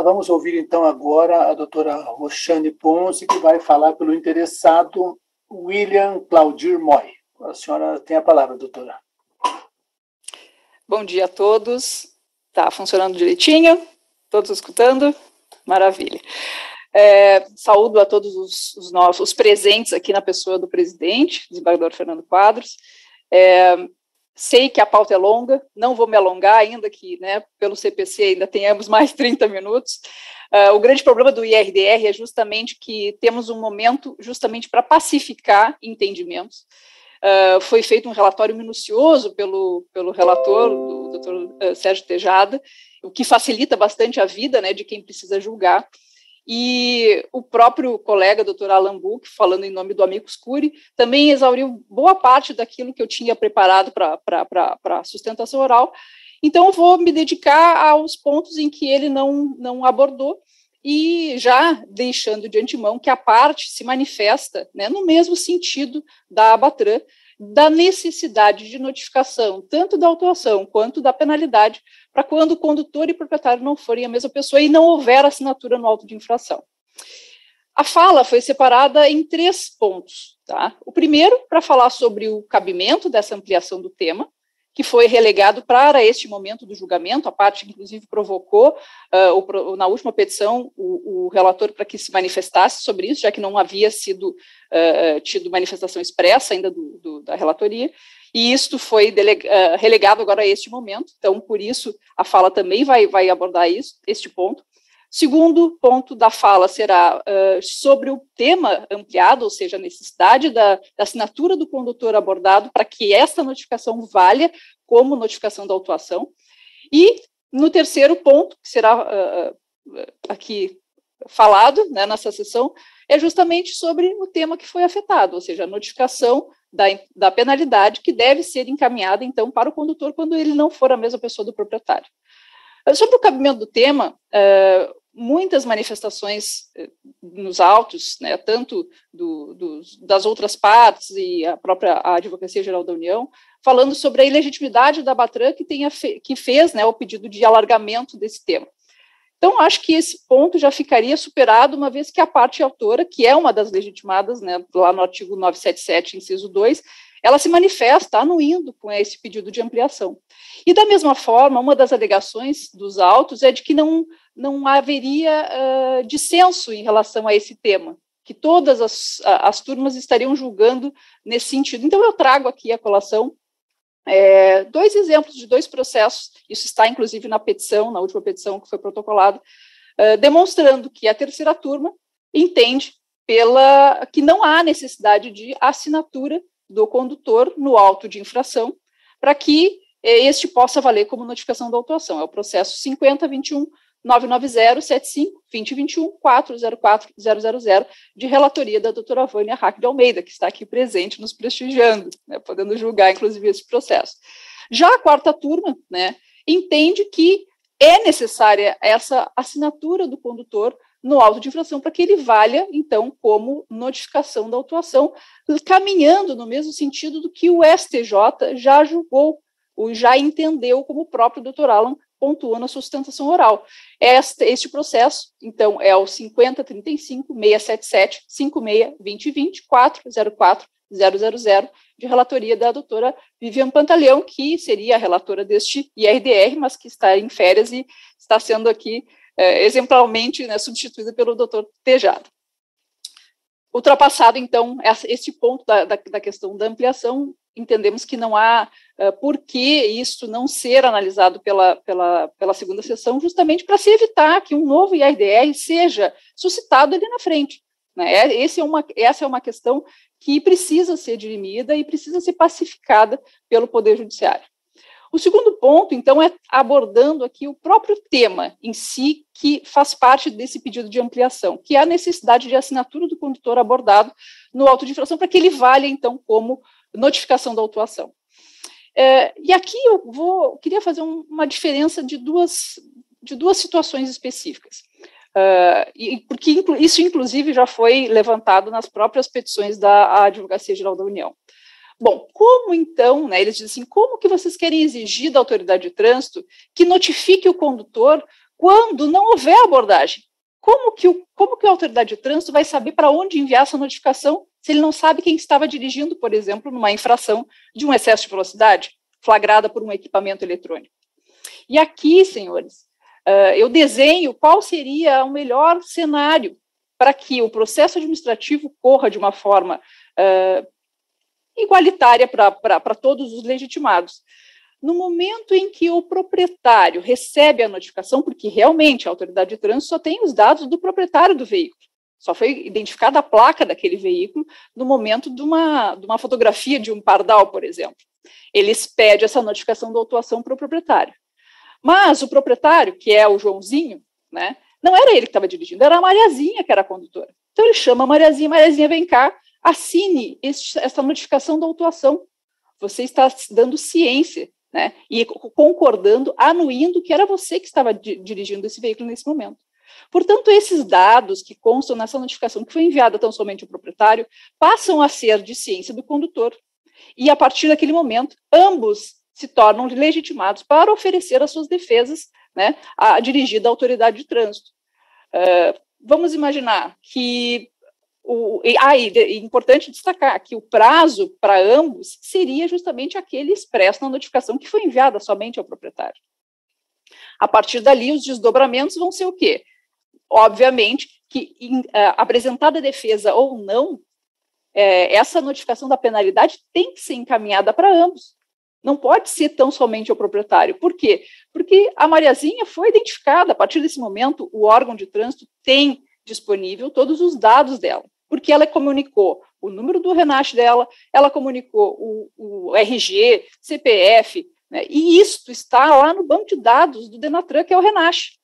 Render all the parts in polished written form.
Vamos ouvir, então, agora a doutora Roxane Ponce, que vai falar pelo interessado William Claudir Moy. A senhora tem a palavra, doutora. Bom dia a todos. Está funcionando direitinho? Todos escutando? Maravilha. Saúdo a todos os presentes aqui na pessoa do presidente, desembargador Fernando Quadros. Sei que a pauta é longa, não vou me alongar ainda que, né, pelo CPC ainda tenhamos mais 30 minutos. O grande problema do IRDR é justamente que temos um momento justamente para pacificar entendimentos. Foi feito um relatório minucioso pelo relator, do Dr. Sérgio Tejada, o que facilita bastante a vida, né, de quem precisa julgar. E o próprio colega, doutor Alan Buch, falando em nome do Amicus Curiae, também exauriu boa parte daquilo que eu tinha preparado para a sustentação oral. Então, eu vou me dedicar aos pontos em que ele não abordou, e já deixando de antemão que a parte se manifesta, né, no mesmo sentido da ABATRAN, da necessidade de notificação, tanto da autuação quanto da penalidade, para quando o condutor e proprietário não forem a mesma pessoa e não houver assinatura no auto de infração. A fala foi separada em 3 pontos. Tá? O primeiro, para falar sobre o cabimento dessa ampliação do tema, que foi relegado para este momento do julgamento, a parte que, inclusive, provocou, na última petição, o relator para que se manifestasse sobre isso, já que não havia sido tido manifestação expressa ainda da relatoria, e isto foi relegado agora a este momento, então, por isso, a fala também vai abordar este ponto. Segundo ponto da fala será sobre o tema ampliado, ou seja, a necessidade da assinatura do condutor abordado para que esta notificação valha como notificação da autuação. E no terceiro ponto, que será aqui falado, né, nessa sessão, é justamente sobre o tema que foi afetado, ou seja, a notificação da penalidade que deve ser encaminhada, então, para o condutor quando ele não for a mesma pessoa do proprietário. Sobre o cabimento do tema, muitas manifestações nos autos, né, tanto das outras partes e a própria Advocacia Geral da União, falando sobre a ilegitimidade da ABATRAN que fez, né, o pedido de alargamento desse tema. Então, acho que esse ponto já ficaria superado, uma vez que a parte autora, que é uma das legitimadas, né, lá no artigo 977, inciso 2, ela se manifesta anuindo com esse pedido de ampliação. E, da mesma forma, uma das alegações dos autos é de que não haveria dissenso em relação a esse tema, que todas as turmas estariam julgando nesse sentido. Então, eu trago aqui a colação 2 exemplos de 2 processos, isso está, inclusive, na última petição que foi protocolada, demonstrando que a terceira turma entende que não há necessidade de assinatura do condutor no auto de infração, para que este possa valer como notificação da autuação. É o processo 5021-990-75-2021-404-000, de relatoria da doutora Vânia Hack de Almeida, que está aqui presente, nos prestigiando, né, podendo julgar, inclusive, esse processo. Já a quarta turma, né, entende que é necessária essa assinatura do condutor no auto de infração para que ele valha, então, como notificação da autuação, caminhando no mesmo sentido do que o STJ já julgou, ou já entendeu, como o próprio doutor Alan pontua na sustentação oral. Este processo, então, é o 5035-677-56-2020-404-000, de relatoria da doutora Vivian Pantaleão, que seria a relatora deste IRDR, mas que está em férias e está sendo aqui exemplarmente, né, substituída pelo doutor Tejada. Ultrapassado, então, este ponto da questão da ampliação, entendemos que não há por que isso não ser analisado pela segunda sessão, justamente para se evitar que um novo IRDR seja suscitado ali na frente. Né? Essa é uma questão que precisa ser dirimida e precisa ser pacificada pelo Poder Judiciário. O segundo ponto, então, é abordando aqui o próprio tema em si, que faz parte desse pedido de ampliação, que é a necessidade de assinatura do condutor abordado no auto de infração, para que ele valha, então, como notificação da autuação. E aqui eu queria fazer uma diferença de duas situações específicas, porque isso, inclusive, já foi levantado nas próprias petições da Advocacia Geral da União. Bom, como então, né, eles dizem assim, como que vocês querem exigir da autoridade de trânsito que notifique o condutor quando não houver abordagem. Como que a autoridade de trânsito vai saber para onde enviar essa notificação se ele não sabe quem estava dirigindo, por exemplo, numa infração de um excesso de velocidade, flagrada por um equipamento eletrônico? E aqui, senhores, eu desenho qual seria o melhor cenário para que o processo administrativo corra de uma forma igualitária para todos os legitimados. No momento em que o proprietário recebe a notificação, porque realmente a autoridade de trânsito só tem os dados do proprietário do veículo, só foi identificada a placa daquele veículo no momento de uma fotografia de um pardal, por exemplo. Eles pedem essa notificação da autuação para o proprietário. Mas o proprietário, que é o Joãozinho, né, não era ele que estava dirigindo, era a Mariazinha que era a condutora. Então ele chama a Mariazinha, vem cá, assine essa notificação da autuação. Você está dando ciência, né, e concordando, anuindo que era você que estava dirigindo esse veículo nesse momento. Portanto, esses dados que constam nessa notificação que foi enviada tão somente ao proprietário passam a ser de ciência do condutor. E, a partir daquele momento, ambos se tornam legitimados para oferecer as suas defesas, né, dirigida à autoridade de trânsito. Vamos imaginar que é importante destacar que o prazo para ambos seria justamente aquele expresso na notificação que foi enviada somente ao proprietário. A partir dali, os desdobramentos vão ser o quê? Obviamente que, apresentada a defesa ou não, essa notificação da penalidade tem que ser encaminhada para ambos. Não pode ser tão somente ao proprietário. Por quê? Porque a Mariazinha foi identificada. A partir desse momento, o órgão de trânsito tem disponível todos os dados dela, porque ela comunicou o número do RENASH dela, ela comunicou o RG, CPF, né, e isto está lá no banco de dados do Denatran, que é o RENASH.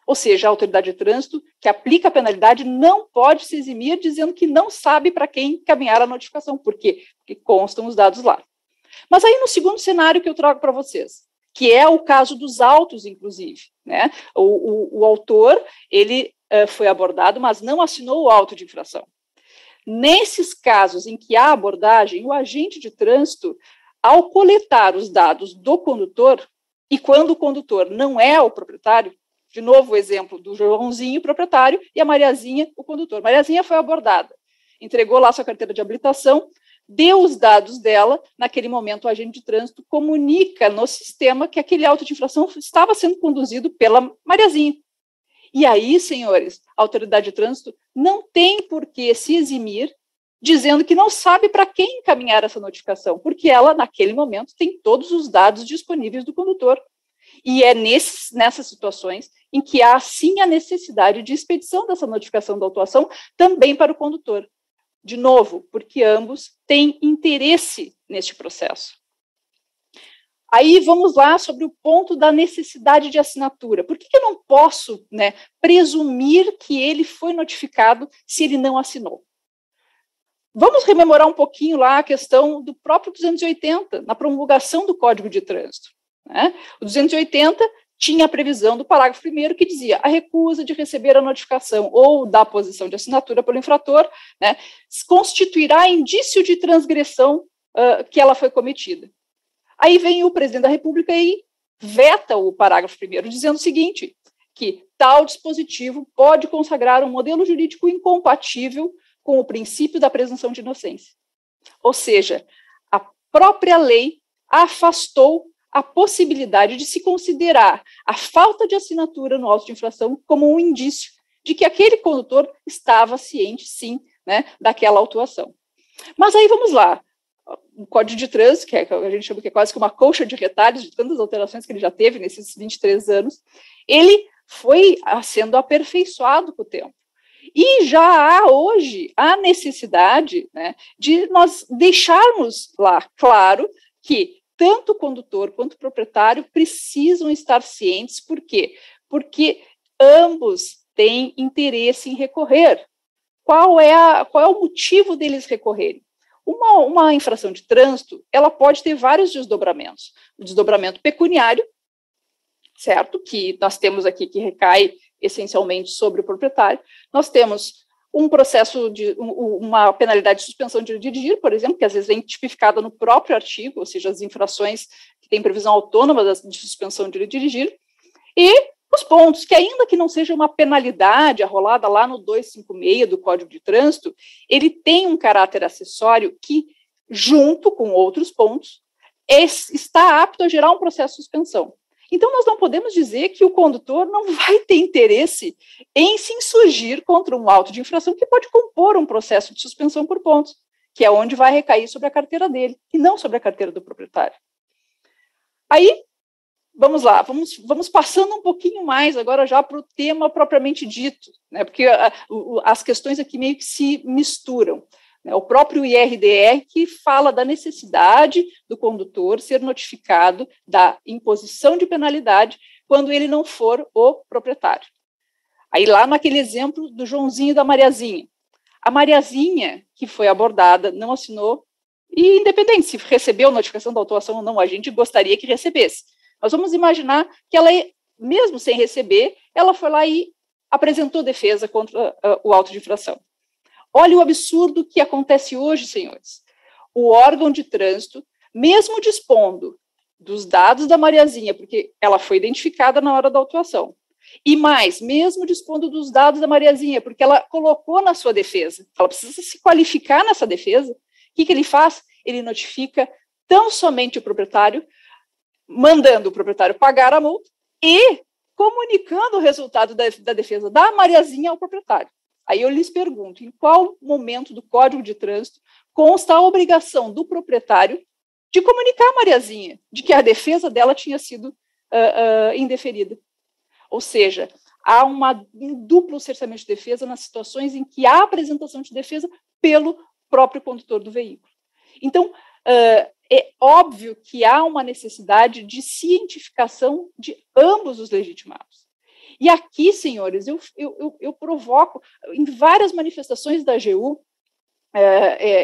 Ou seja, a autoridade de trânsito que aplica a penalidade não pode se eximir dizendo que não sabe para quem encaminhar a notificação. Por quê? Porque constam os dados lá. Mas aí, no segundo cenário que eu trago para vocês, que é o caso dos autos, inclusive, né? O autor, ele foi abordado, mas não assinou o auto de infração. Nesses casos em que há abordagem, o agente de trânsito, ao coletar os dados do condutor, e quando o condutor não é o proprietário, de novo o exemplo do Joãozinho, proprietário, e a Mariazinha, o condutor. Mariazinha foi abordada, entregou lá sua carteira de habilitação, deu os dados dela, naquele momento o agente de trânsito comunica no sistema que aquele auto de infração estava sendo conduzido pela Mariazinha. E aí, senhores, a autoridade de trânsito não tem por que se eximir dizendo que não sabe para quem encaminhar essa notificação, porque ela, naquele momento, tem todos os dados disponíveis do condutor. E é nessas situações em que há, sim, a necessidade de expedição dessa notificação da autuação também para o condutor. De novo, porque ambos têm interesse neste processo. Aí vamos lá sobre o ponto da necessidade de assinatura. Por que eu não posso, né, presumir que ele foi notificado se ele não assinou? Vamos rememorar um pouquinho lá a questão do próprio 280, na promulgação do Código de Trânsito, né? O 280 tinha a previsão do parágrafo 1º que dizia a recusa de receber a notificação ou da posição de assinatura pelo infrator, né, constituirá indício de transgressão que ela foi cometida. Aí vem o presidente da República e veta o parágrafo 1º, dizendo o seguinte, que tal dispositivo pode consagrar um modelo jurídico incompatível com o princípio da presunção de inocência. Ou seja, a própria lei afastou a possibilidade de se considerar a falta de assinatura no auto de infração como um indício de que aquele condutor estava ciente, sim, né, daquela autuação. Mas aí vamos lá, o Código de Trânsito, que a gente chama que é quase que uma colcha de retalhos de tantas alterações que ele já teve nesses 23 anos, ele foi sendo aperfeiçoado com o tempo. E já há hoje a necessidade, né, de nós deixarmos lá claro que tanto o condutor quanto o proprietário precisam estar cientes. Por quê? Porque ambos têm interesse em recorrer. Qual é o motivo deles recorrerem? Uma infração de trânsito, ela pode ter vários desdobramentos. O desdobramento pecuniário, certo? Que nós temos aqui, que recai essencialmente sobre o proprietário. Nós temos um processo de uma penalidade de suspensão de dirigir, por exemplo, que às vezes é tipificada no próprio artigo, ou seja, as infrações que têm previsão autônoma de suspensão de dirigir, e os pontos que, ainda que não seja uma penalidade arrolada lá no 256 do Código de Trânsito, ele tem um caráter acessório que, junto com outros pontos, está apto a gerar um processo de suspensão. Então, nós não podemos dizer que o condutor não vai ter interesse em se insurgir contra um auto de infração que pode compor um processo de suspensão por pontos, que é onde vai recair sobre a carteira dele, e não sobre a carteira do proprietário. Aí, vamos lá, vamos passando um pouquinho mais agora já para o tema propriamente dito, né, porque as questões aqui meio que se misturam. O próprio IRDR que fala da necessidade do condutor ser notificado da imposição de penalidade quando ele não for o proprietário. Aí lá naquele exemplo do Joãozinho e da Mariazinha. A Mariazinha, que foi abordada, não assinou, e independente se recebeu notificação da autuação ou não, a gente gostaria que recebesse. Mas vamos imaginar que ela, mesmo sem receber, ela foi lá e apresentou defesa contra o auto de infração. Olha o absurdo que acontece hoje, senhores. O órgão de trânsito, mesmo dispondo dos dados da Mariazinha, porque ela foi identificada na hora da autuação, e mais, mesmo dispondo dos dados da Mariazinha, porque ela colocou na sua defesa, ela precisa se qualificar nessa defesa, o que ele faz? Ele notifica tão somente o proprietário, mandando o proprietário pagar a multa e comunicando o resultado da defesa da Mariazinha ao proprietário. Aí eu lhes pergunto, em qual momento do Código de Trânsito consta a obrigação do proprietário de comunicar a Mariazinha de que a defesa dela tinha sido indeferida? Ou seja, há um duplo cerceamento de defesa nas situações em que há apresentação de defesa pelo próprio condutor do veículo. Então, é óbvio que há uma necessidade de cientificação de ambos os legitimados. E aqui, senhores, eu provoco, em várias manifestações da AGU,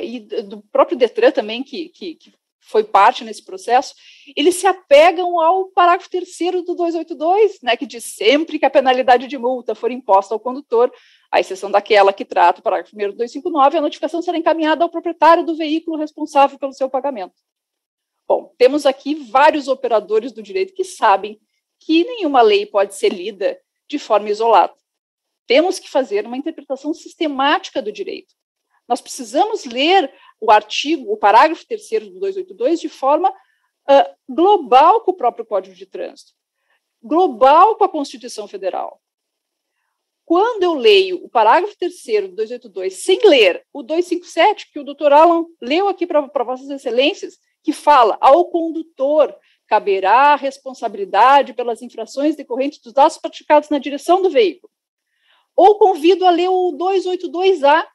e do próprio Detran também, que foi parte nesse processo, eles se apegam ao parágrafo 3º do 282, né, que diz sempre que a penalidade de multa for imposta ao condutor, à exceção daquela que trata o parágrafo 1º do 259, a notificação será encaminhada ao proprietário do veículo responsável pelo seu pagamento. Bom, temos aqui vários operadores do direito que sabem que nenhuma lei pode ser lida de forma isolada. Temos que fazer uma interpretação sistemática do direito. Nós precisamos ler o parágrafo 3º do 282 de forma global com o próprio Código de Trânsito, global com a Constituição Federal. Quando eu leio o parágrafo 3º do 282 sem ler o 257, que o doutor Alan leu aqui para Vossas Excelências, que fala ao condutor caberá a responsabilidade pelas infrações decorrentes dos atos praticados na direção do veículo. Ou convido a ler o 282A,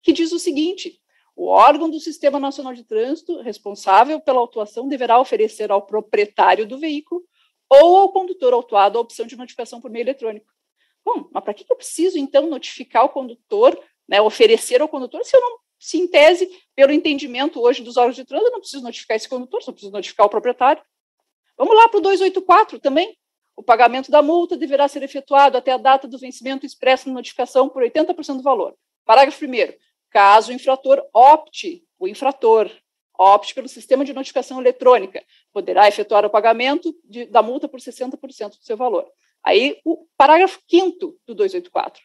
que diz o seguinte: o órgão do Sistema Nacional de Trânsito responsável pela autuação deverá oferecer ao proprietário do veículo ou ao condutor autuado a opção de notificação por meio eletrônico. Bom, mas para que eu preciso, então, notificar o condutor, né, oferecer ao condutor, se em tese, pelo entendimento hoje dos órgãos de trânsito, eu não preciso notificar esse condutor, só preciso notificar o proprietário. Vamos lá para o 284 também. O pagamento da multa deverá ser efetuado até a data do vencimento expresso na notificação por 80% do valor. Parágrafo 1º. Caso o infrator opte pelo sistema de notificação eletrônica, poderá efetuar o pagamento da multa por 60% do seu valor. Aí, o parágrafo 5º do 284.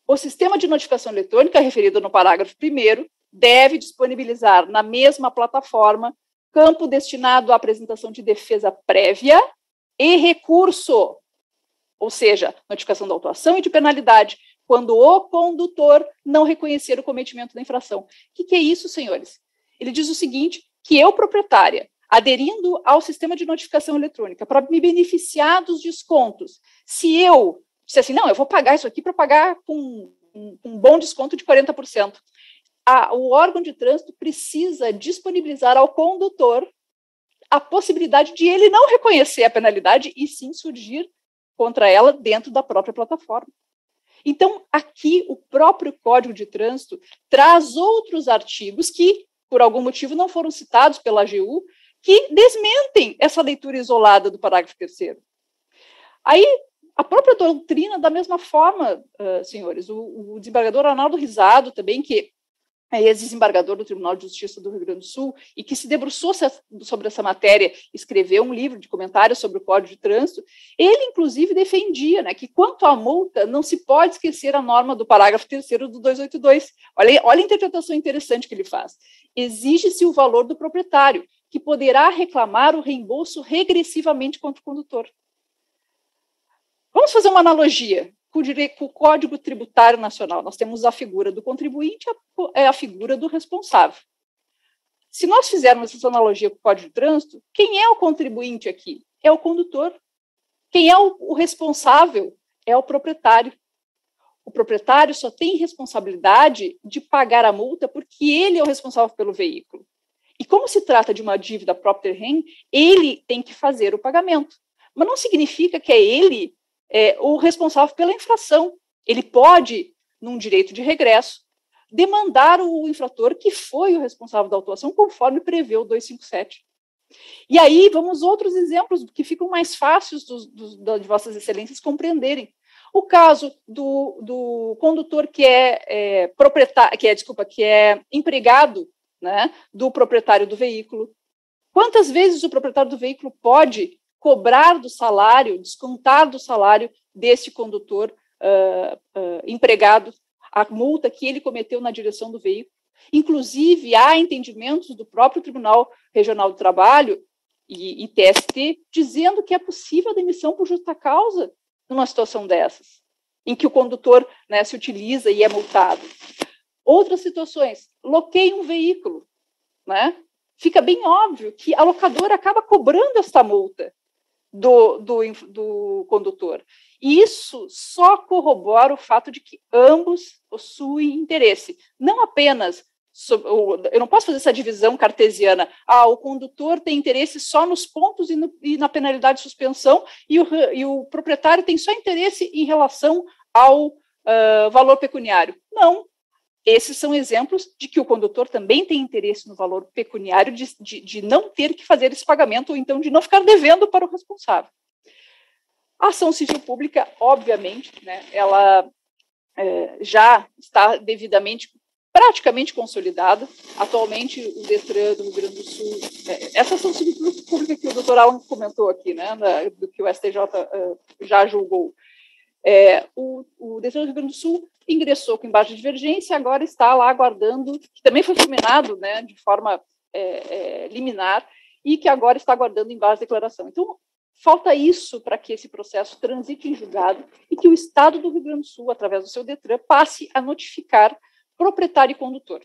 O sistema de notificação eletrônica, referido no parágrafo 1º, deve disponibilizar na mesma plataforma campo destinado à apresentação de defesa prévia e recurso, ou seja, notificação da autuação e de penalidade, quando o condutor não reconhecer o cometimento da infração. O que é isso, senhores? Ele diz o seguinte, que eu, proprietária, aderindo ao sistema de notificação eletrônica para me beneficiar dos descontos, se eu disser assim, não, eu vou pagar isso aqui para pagar com um bom desconto de 40%, o órgão de trânsito precisa disponibilizar ao condutor a possibilidade de ele não reconhecer a penalidade e sim surgir contra ela dentro da própria plataforma. Então, aqui, o próprio Código de Trânsito traz outros artigos que, por algum motivo, não foram citados pela AGU, que desmentem essa leitura isolada do parágrafo 3º. Aí, a própria doutrina, da mesma forma, senhores, o desembargador Arnaldo Rizzado também, que ex-desembargador do Tribunal de Justiça do Rio Grande do Sul, e que se debruçou sobre essa matéria, escreveu um livro de comentários sobre o Código de Trânsito, ele, inclusive, defendia, né, que, quanto à multa, não se pode esquecer a norma do parágrafo 3º do 282. Olha a interpretação interessante que ele faz. Exige-se o valor do proprietário, que poderá reclamar o reembolso regressivamente contra o condutor. Vamos fazer uma analogia com o Código Tributário Nacional. Nós temos a figura do contribuinte e a figura do responsável. Se nós fizermos essa analogia com o Código de Trânsito, quem é o contribuinte aqui? É o condutor. Quem é o responsável? É o proprietário. O proprietário só tem responsabilidade de pagar a multa porque ele é o responsável pelo veículo. E como se trata de uma dívida propter rem, ele tem que fazer o pagamento. Mas não significa que é ele o responsável pela infração. Ele pode, num direito de regresso, demandar o infrator que foi o responsável da autuação, conforme prevê o 257. E aí, vamos outros exemplos que ficam mais fáceis de Vossas Excelências compreenderem. O caso do condutor que é empregado, né, do proprietário do veículo. Quantas vezes o proprietário do veículo pode cobrar do salário, descontar do salário desse condutor empregado a multa que ele cometeu na direção do veículo? Inclusive, há entendimentos do próprio Tribunal Regional do Trabalho e TST dizendo que é possível a demissão por justa causa numa situação dessas, em que o condutor, né, se utiliza e é multado. Outras situações, loqueia um veículo, né? Fica bem óbvio que a locadora acaba cobrando esta multa do condutor. E isso só corrobora o fato de que ambos possuem interesse. Não apenas, eu não posso fazer essa divisão cartesiana, o condutor tem interesse só nos pontos e na penalidade de suspensão, e o proprietário tem só interesse em relação ao valor pecuniário. Não. Esses são exemplos de que o condutor também tem interesse no valor pecuniário de não ter que fazer esse pagamento, ou então de não ficar devendo para o responsável. A ação civil pública, obviamente, né, ela já está devidamente, praticamente consolidada. Atualmente, o DETRAN do Rio Grande do Sul, essa ação civil pública que o doutor Alan comentou aqui, né, do que o STJ já julgou, o DETRAN do Rio Grande do Sul ingressou com embargo de divergência, agora está lá aguardando, que também foi fulminado, né, de forma liminar, e que agora está aguardando embargo de declaração. Então, falta isso para que esse processo transite em julgado e que o Estado do Rio Grande do Sul, através do seu DETRAN, passe a notificar proprietário e condutor.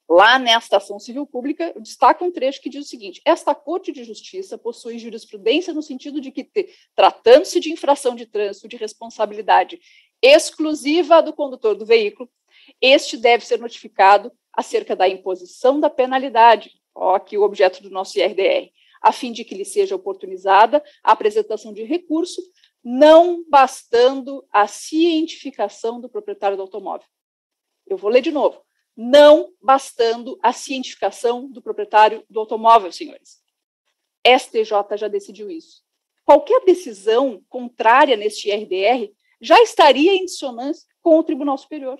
Lá nesta ação civil pública, eu destaco um trecho que diz o seguinte: esta Corte de Justiça possui jurisprudência no sentido de que, tratando-se de infração de trânsito de responsabilidade exclusiva do condutor do veículo, este deve ser notificado acerca da imposição da penalidade, aqui o objeto do nosso IRDR, a fim de que lhe seja oportunizada a apresentação de recurso, não bastando a cientificação do proprietário do automóvel. Eu vou ler de novo. Não bastando a cientificação do proprietário do automóvel, senhores. STJ já decidiu isso. Qualquer decisão contrária neste IRDR já estaria em dissonância com o Tribunal Superior.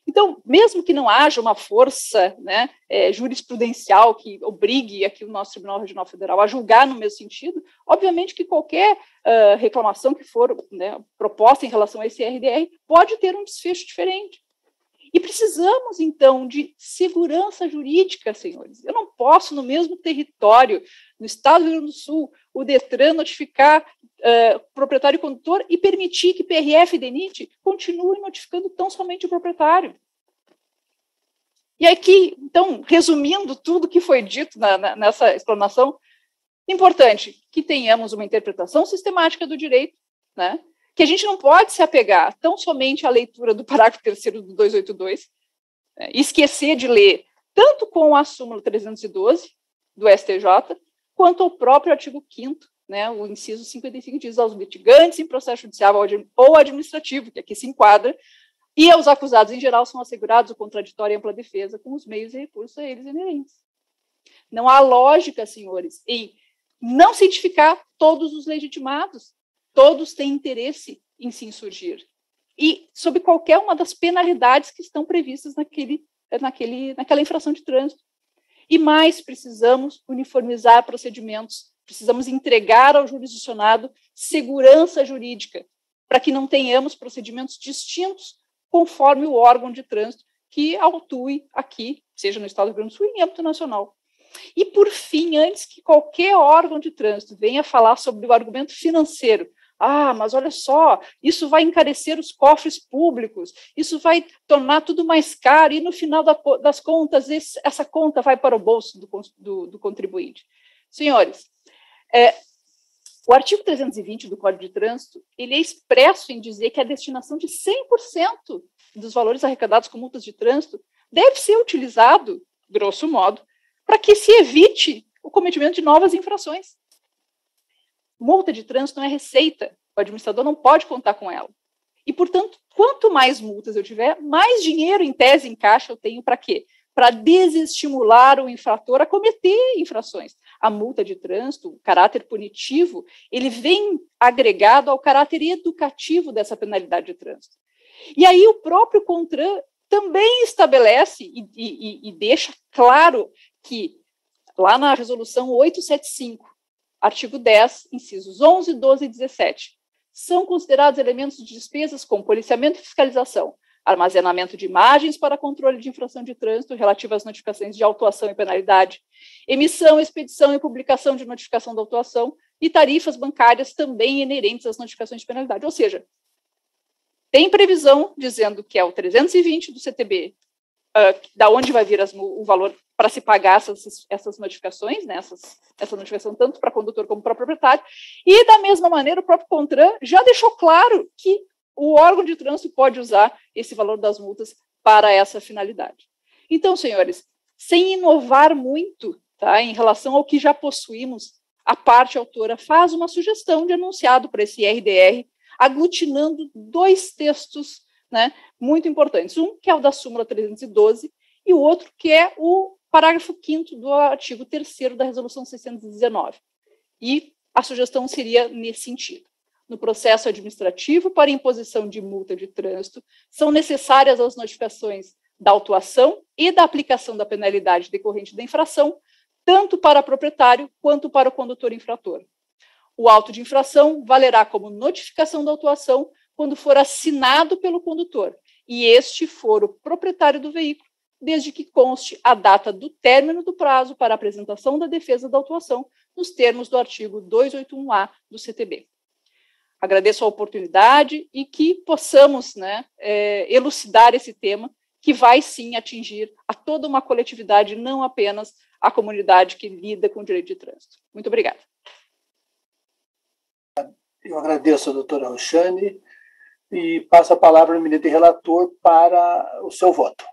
Então, mesmo que não haja uma força, né, jurisprudencial que obrigue aqui o nosso Tribunal Regional Federal a julgar no mesmo sentido, obviamente que qualquer reclamação que for, né, proposta em relação a esse IRDR pode ter um desfecho diferente. E precisamos, então, de segurança jurídica, senhores. Eu não posso, no mesmo território, no Estado do Rio Grande do Sul, o DETRAN notificar proprietário e condutor e permitir que PRF e DENIT continuem notificando tão somente o proprietário. E aqui, então, resumindo tudo que foi dito nessa explanação, importante que tenhamos uma interpretação sistemática do direito, né? Que a gente não pode se apegar tão somente à leitura do parágrafo 3º do 282, e esquecer de ler tanto com a súmula 312 do STJ, quanto ao próprio artigo 5º, né, o inciso 55 diz aos litigantes em processo judicial ou administrativo, que aqui se enquadra, e aos acusados em geral são assegurados o contraditório e ampla defesa com os meios e recursos a eles inerentes. Não há lógica, senhores, em não cientificar todos os legitimados. Todos têm interesse em se insurgir. e sob qualquer uma das penalidades que estão previstas naquela infração de trânsito. E mais, precisamos uniformizar procedimentos, precisamos entregar ao jurisdicionado segurança jurídica, para que não tenhamos procedimentos distintos conforme o órgão de trânsito que autue aqui, seja no Estado do Rio Grande do Sul, em âmbito nacional. E, por fim, antes que qualquer órgão de trânsito venha falar sobre o argumento financeiro, mas olha só, isso vai encarecer os cofres públicos, isso vai tornar tudo mais caro, e no final das contas, essa conta vai para o bolso do contribuinte. Senhores, o artigo 320 do Código de Trânsito, ele é expresso em dizer que a destinação de 100% dos valores arrecadados com multas de trânsito deve ser utilizado, grosso modo, para que se evite o cometimento de novas infrações. Multa de trânsito não é receita, o administrador não pode contar com ela. E, portanto, quanto mais multas eu tiver, mais dinheiro em tese em caixa eu tenho para quê? Para desestimular o infrator a cometer infrações. A multa de trânsito, o caráter punitivo, ele vem agregado ao caráter educativo dessa penalidade de trânsito. E aí o próprio CONTRAN também estabelece e deixa claro que, lá na resolução 875, artigo 10, incisos 11, 12 e 17, são considerados elementos de despesas como policiamento e fiscalização, armazenamento de imagens para controle de infração de trânsito relativa às notificações de autuação e penalidade, emissão, expedição e publicação de notificação da autuação e tarifas bancárias também inerentes às notificações de penalidade. Ou seja, tem previsão dizendo que é o 320 do CTB, da onde vai vir o valor para se pagar essas notificações, né, essa notificação tanto para condutor como para proprietário, e da mesma maneira o próprio CONTRAN já deixou claro que o órgão de trânsito pode usar esse valor das multas para essa finalidade. Então, senhores, sem inovar muito, tá, em relação ao que já possuímos, a parte autora faz uma sugestão de enunciado para esse RDR, aglutinando dois textos, né, muito importantes. Um, que é o da súmula 312, e o outro, que é o parágrafo 5º do artigo 3º da resolução 619. E a sugestão seria nesse sentido. No processo administrativo para imposição de multa de trânsito, são necessárias as notificações da autuação e da aplicação da penalidade decorrente da infração, tanto para o proprietário quanto para o condutor infrator. O auto de infração valerá como notificação da autuação quando for assinado pelo condutor e este for o proprietário do veículo, desde que conste a data do término do prazo para a apresentação da defesa da autuação nos termos do artigo 281-A do CTB. Agradeço a oportunidade e que possamos, né, elucidar esse tema, que vai sim atingir a toda uma coletividade, não apenas a comunidade que lida com o direito de trânsito. Muito obrigada. Eu agradeço a doutora Roxane e passo a palavra ao eminente relator para o seu voto.